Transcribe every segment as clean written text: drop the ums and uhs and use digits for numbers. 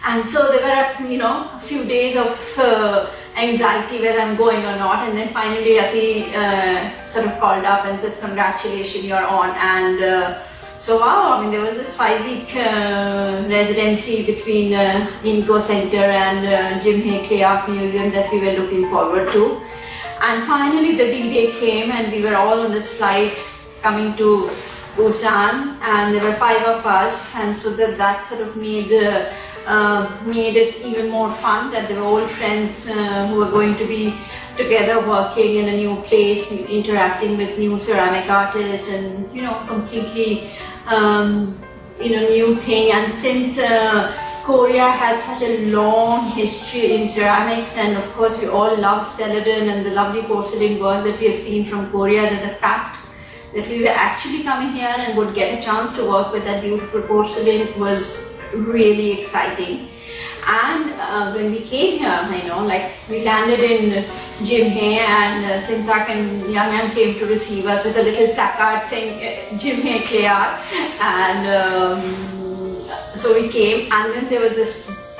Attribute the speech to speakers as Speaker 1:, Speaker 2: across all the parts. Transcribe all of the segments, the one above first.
Speaker 1: And so there were, a few days of anxiety whether I'm going or not, and then finally Rati sort of called up and says, congratulations, you're on. And so wow, I mean, there was this 5-week residency between Inco Center and Jim Hay Clay Art Museum that we were looking forward to. And finally the D-Day came and we were all on this flight coming to Busan, and there were 5 of us, and so that sort of made it even more fun that there were old friends who were going to be together working in a new place, interacting with new ceramic artists, and completely new thing. And since Korea has such a long history in ceramics, and of course we all love Celadon and the lovely porcelain work that we have seen from Korea, that the fact that we were actually coming here and would get a chance to work with that beautiful porcelain was really exciting. And when we came here, we landed in Jim Hay, and Sintak and Yang came to receive us with a little placard saying Jim Hay Clay Art. And so we came, and then there was this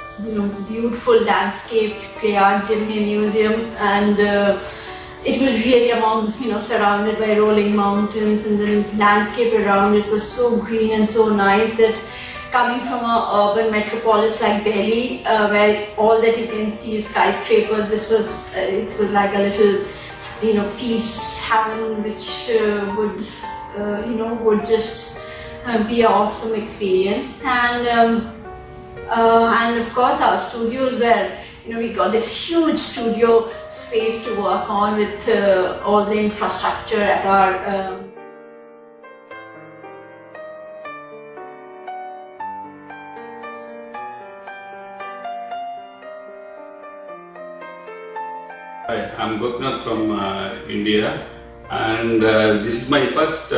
Speaker 1: beautiful landscaped clay art Jim Hay Museum, and it was really among, surrounded by rolling mountains, and the landscape around it was so green and so nice that coming from an urban metropolis like Delhi, where all that you can see is skyscrapers, this was it was like a little, peace heaven, which would just be an awesome experience. And of course our studios were, we got this huge studio space to work on with all the infrastructure at our
Speaker 2: Hi, I'm Gopinath from India, and this is my first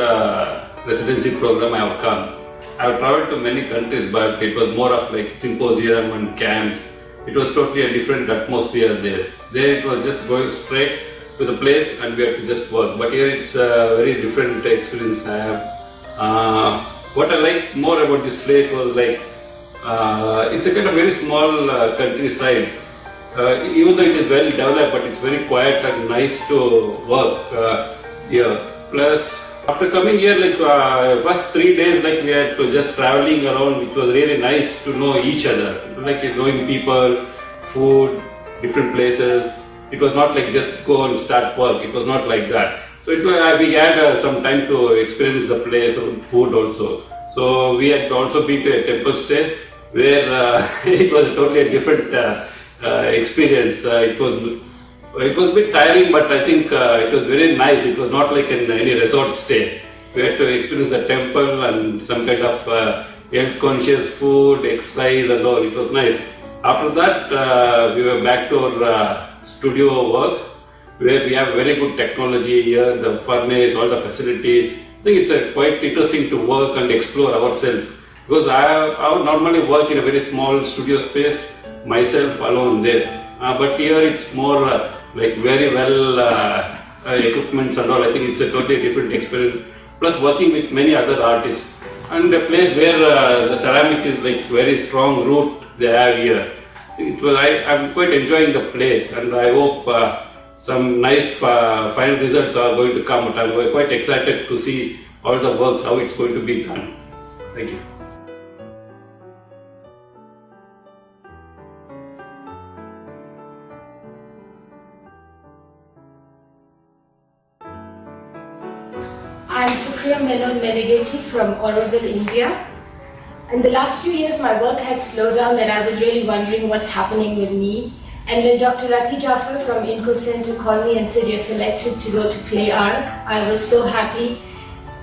Speaker 2: residency program I have come. I have traveled to many countries, but it was more of like symposium and camps. It was totally a different atmosphere there. There it was just going straight to the place and we had to just work. But here it's a very different experience I have. What I liked more about this place was like, it's a kind of very small countryside. Even though it is well developed, but it's very quiet and nice to work here. Plus, after coming here, first 3 days, we had to just traveling around, which was really nice to know each other. Knowing people, food, different places. It was not like just go and start work. It was not like that. So we had some time to experience the place, food also. So we had also been to a temple stay where it was totally a different experience. It was a bit tiring, but I think it was very nice. It was not like in any resort stay. We had to experience the temple and some kind of health conscious food, exercise and all. It was nice. After that, we were back to our studio work, where we have very good technology here, the furnace, all the facility. I think it's quite interesting to work and explore ourselves. Because I would normally work in a very small studio space, myself alone there. But here it's more very well equipment and all. I think it's a totally different experience. Plus working with many other artists. And a place where the ceramic is very strong root they have here. I'm quite enjoying the place, and I hope some nice final results are going to come. But I'm quite excited to see all the works, how it's going to be done. Thank you.
Speaker 3: I'm Supriya Menon Menegeti from Auroville, India. In the last few years, my work had slowed down and I was really wondering what's happening with me. And when Dr. Rati Jaffer from Inco Center called me and said, you're selected to go to Clay Art, I was so happy.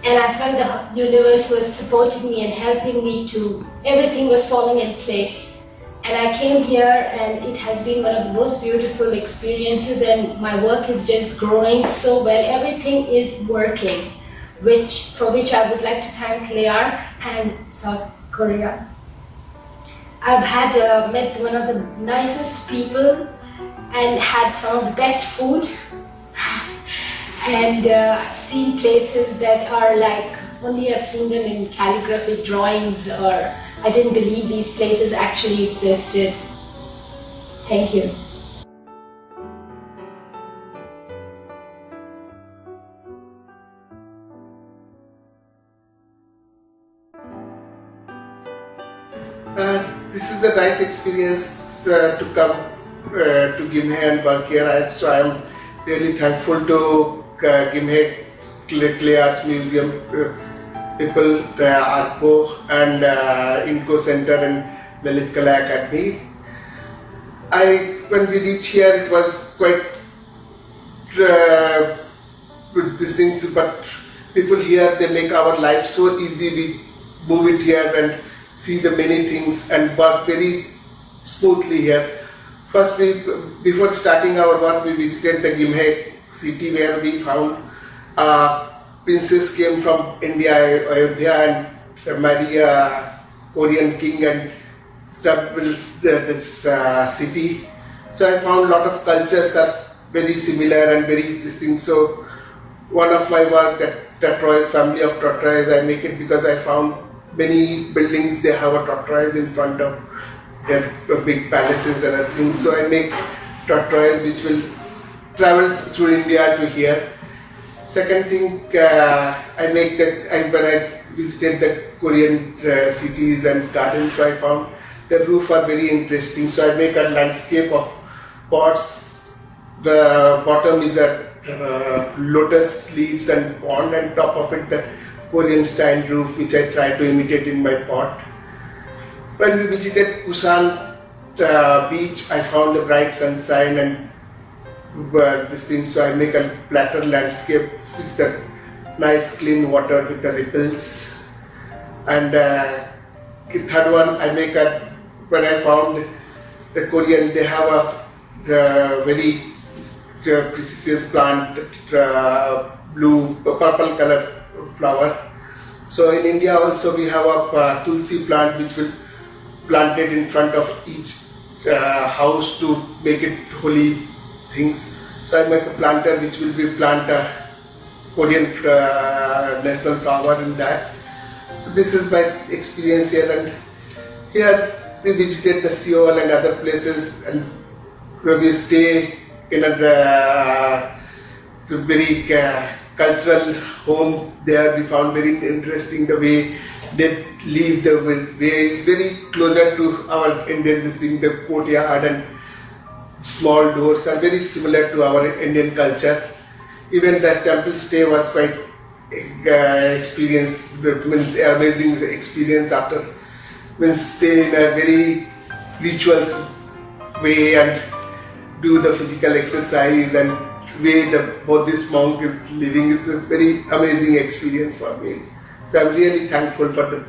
Speaker 3: And I felt the universe was supporting me and helping me to, everything was falling in place. And I came here and it has been one of the most beautiful experiences, and my work is just growing so well. Everything is working. For which I would like to thank Clay Art and South Korea. I've met one of the nicest people and had some of the best food. And I've seen places that are only I've seen them in calligraphic drawings or I didn't believe these places actually existed. Thank you.
Speaker 4: This is a nice experience to come to Gimhe and work here. So I am really thankful to Gimhe Clay Arts Museum people, ARCO and INCO Center and Lalit Kala Academy. When we reach here, it was quite good these things, but people here, they make our life so easy. We move it here and see the many things and work very smoothly here. First, before starting our work, we visited the Gimhe city where we found princess came from India, Ayodhya, and married a Korean king and established this city. So I found a lot of cultures are very similar and very interesting. So one of my work, that tortoise, family of tortoise, I make it because I found many buildings, they have a tortoise in front of their big palaces and everything. So I make tortoise which will travel through India to here. Second thing, I make that when I visited the Korean cities and gardens, so I found the roof are very interesting. So I make a landscape of pots. The bottom is a lotus leaves and pond, and top of it the Korean style roof, which I try to imitate in my pot. When we visited Busan beach, I found a bright sunshine and this thing, so I make a platter landscape. It's the nice clean water with the ripples. And third one, I make when I found the Korean, they have a very precious plant, purple color flower. So in India also we have a tulsi plant which will planted in front of each house to make it holy things. So I make a planter which will be plant a Korean national flower in that. So this is my experience here, and here we visited the Seoul and other places, and we stay in a very cultural home there. We found very interesting the way they live, the way it's very closer to our Indian thing, the courtyard and small doors are very similar to our Indian culture. Even the temple stay was quite amazing experience after stay in a very rituals way and do the physical exercise and way the Buddhist monk is living. It's a very amazing experience for me. So I'm really thankful for the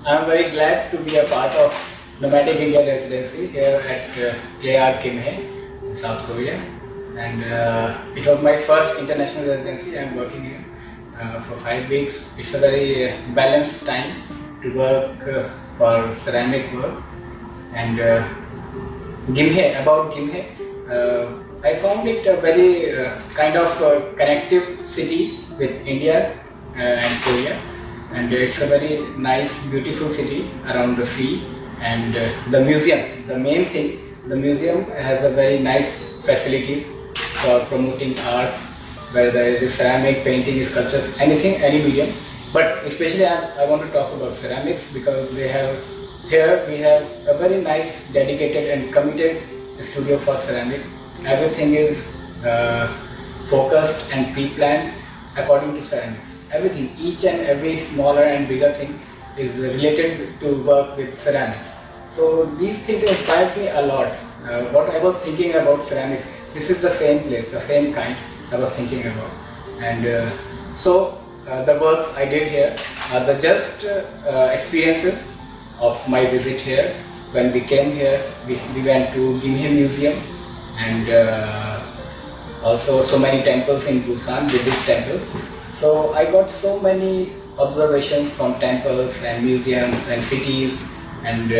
Speaker 5: I'm very glad to be a part of Nomadic India residency here at KR Gimhe in South Korea, and it was my first international residency. I'm working here for 5 weeks. It's a very balanced time to work for ceramic work. And Gimhe, about Gimhe, I found it a very kind of connective city with India and Korea. And it's a very nice, beautiful city around the sea. And the museum, the main thing, the museum has a very nice facilities for promoting art, whether it is ceramic, painting, sculptures, anything, any medium. But especially I want to talk about ceramics because they have, here we have a very nice, dedicated and committed studio for ceramic. Everything is focused and pre-planned according to ceramics. Everything, each and every smaller and bigger thing is related to work with ceramics. So these things inspires me a lot. What I was thinking about ceramics, this is the same place, the same kind I was thinking about. And so the works I did here are the just experiences of my visit here. When we came here, we went to Gimhe Museum and also so many temples in Busan, Buddhist temples. So I got so many observations from temples and museums and cities, and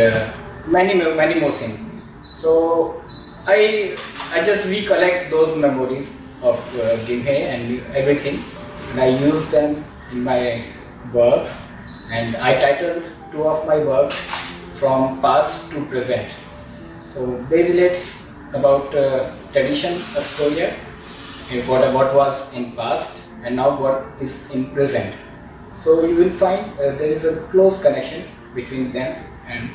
Speaker 5: many more things. So I just recollect those memories of Gimhe and everything, and I use them in my works, and I titled 2 of my works from past to present. So they relate about tradition of Korea, and what was in past and now what is in present. So you will find there is a close connection between them and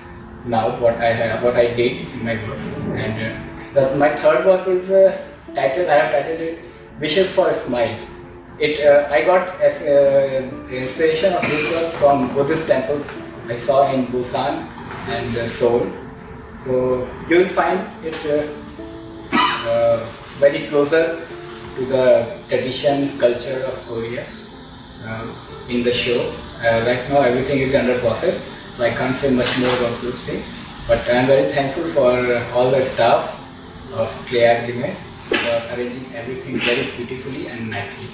Speaker 5: now what I did in my works. And my third work is titled. I have titled it "Wishes for a Smile." I got inspiration of this work from Buddhist temples I saw in Busan and Seoul. So you will find it very closer to the tradition, culture of Korea in the show. Right now everything is under process, so I can't say much more about those things. But I am very thankful for all the staff of Clay Art Gimhe for arranging everything very beautifully and nicely.